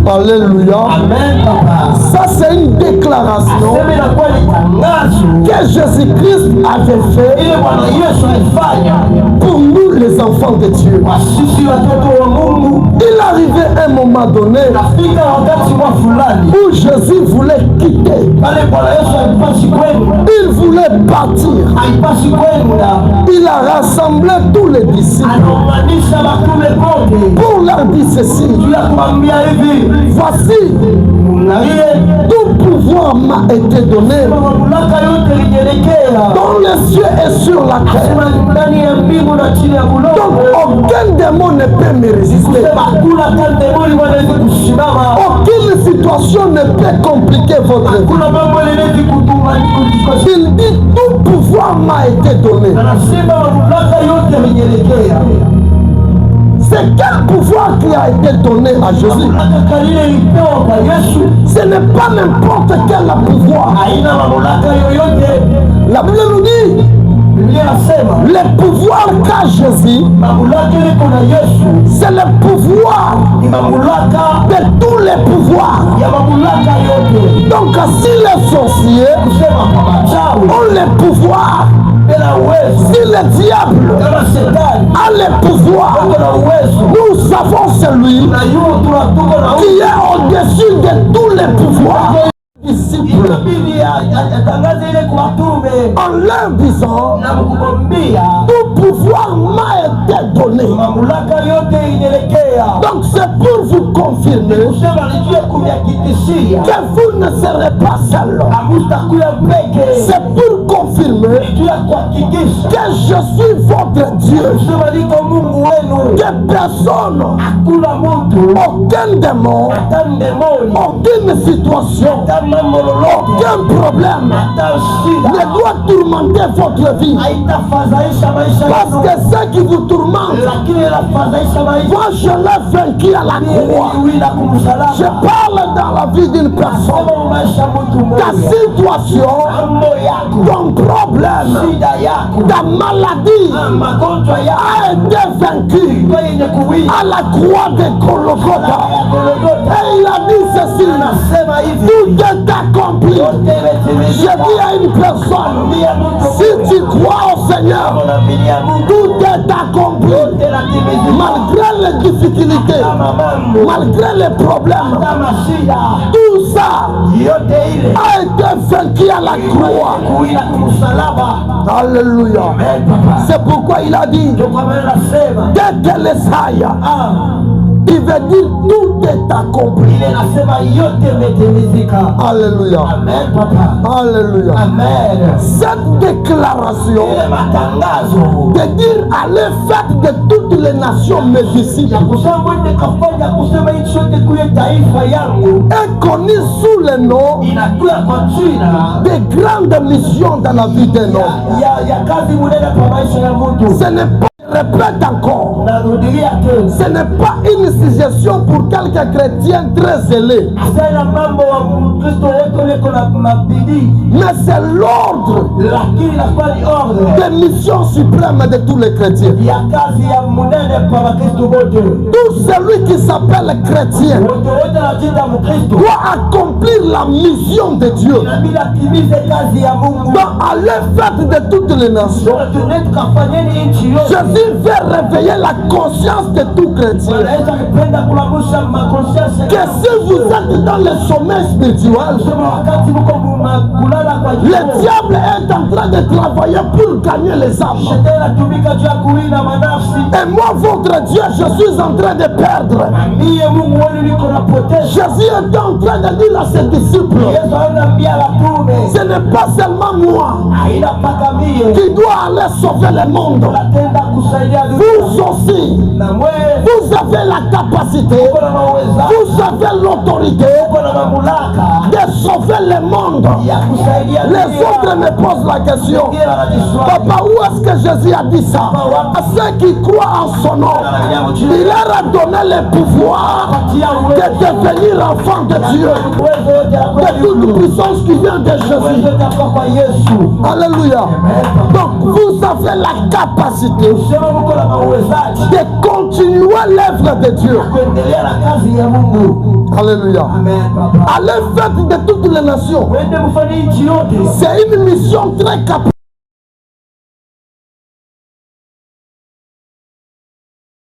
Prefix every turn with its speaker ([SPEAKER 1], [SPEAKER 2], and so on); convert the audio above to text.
[SPEAKER 1] Alléluia.
[SPEAKER 2] Amen, papa.
[SPEAKER 1] Ça, c'est une déclaration que Jésus-Christ avait fait pour nous, les enfants de Dieu. Il arrivait un moment donné où Jésus voulait quitter. Il voulait partir. Il a rassemblé tous les disciples pour leur dire ceci. Voici, tout pouvoir m'a été donné dans les cieux et sur la terre. Donc aucun démon ne peut me résister. Aucune situation ne peut compliquer votre vie. Il dit tout pouvoir m'a été donné. C'est quel pouvoir qui a été donné à Jésus? Ce n'est pas n'importe quel pouvoir. La Bible nous dit le pouvoir qu'a Jésus, c'est le pouvoir de tous les pouvoirs. Donc si les sorciers ont le pouvoir, si le diable a le pouvoir, nous savons celui qui est au-dessus de tous les pouvoirs. Disciples en leur disant tout pouvoir m'a été donné. Donc c'est pour vous confirmer que vous ne serez pas seul. C'est pour confirmer que je suis votre Dieu, que personne, aucun démon, aucune situation, aucun problème ne doit tourmenter votre vie. Parce que ce qui vous tourmente, moi je l'ai vaincu à la croix. Je parle dans la vie d'une personne. Ta situation, ton problème, ta maladie a été vaincue à la croix de Golgotha. Et il a dit ceci, tout est accompli. Je dis à une personne, si tu crois au Seigneur, tout est accompli. Malgré les difficultés, malgré les problèmes, tout ça a été vaincu à la croix. Alléluia. C'est pourquoi il a dit, dès que les sailles, il veut dire tout est accompli. Alléluia.
[SPEAKER 2] Amen, papa.
[SPEAKER 1] Alléluia.
[SPEAKER 2] Amen.
[SPEAKER 1] Cette déclaration de dire allez faites de toutes les nations mes disciples est connue sous le nom des grandes missions dans la vie d'un homme. Ce n'est pas, je répète encore, ce n'est pas une suggestion pour quelqu'un chrétien très zélé, mais c'est l'ordre des missions suprêmes de tous les chrétiens. Tout celui qui s'appelle chrétien doit accomplir la mission de Dieu. Donc allez faites de toutes les nations. Jésus veut réveiller la conscience de tout chrétien que si vous êtes dans le sommeil spirituel, le diable est en train de travailler pour gagner les âmes. Et moi, votre Dieu, je suis en train de perdre. Jésus est en train de dire à ses disciples, ce n'est pas seulement moi qui dois aller sauver le monde. Vous aussi, vous avez la capacité, vous avez l'autorité de sauver le monde. Les autres me posent la question, papa, où est-ce que Jésus a dit ça? À ceux qui croient en son nom, il leur a donné le pouvoir de devenir enfants de Dieu, de toute puissance qui vient de Jésus. Alléluia. Donc vous avez la capacité de continuer l'œuvre de Dieu. Alléluia. Allez faire de toutes les nations. C'est une mission très capitale.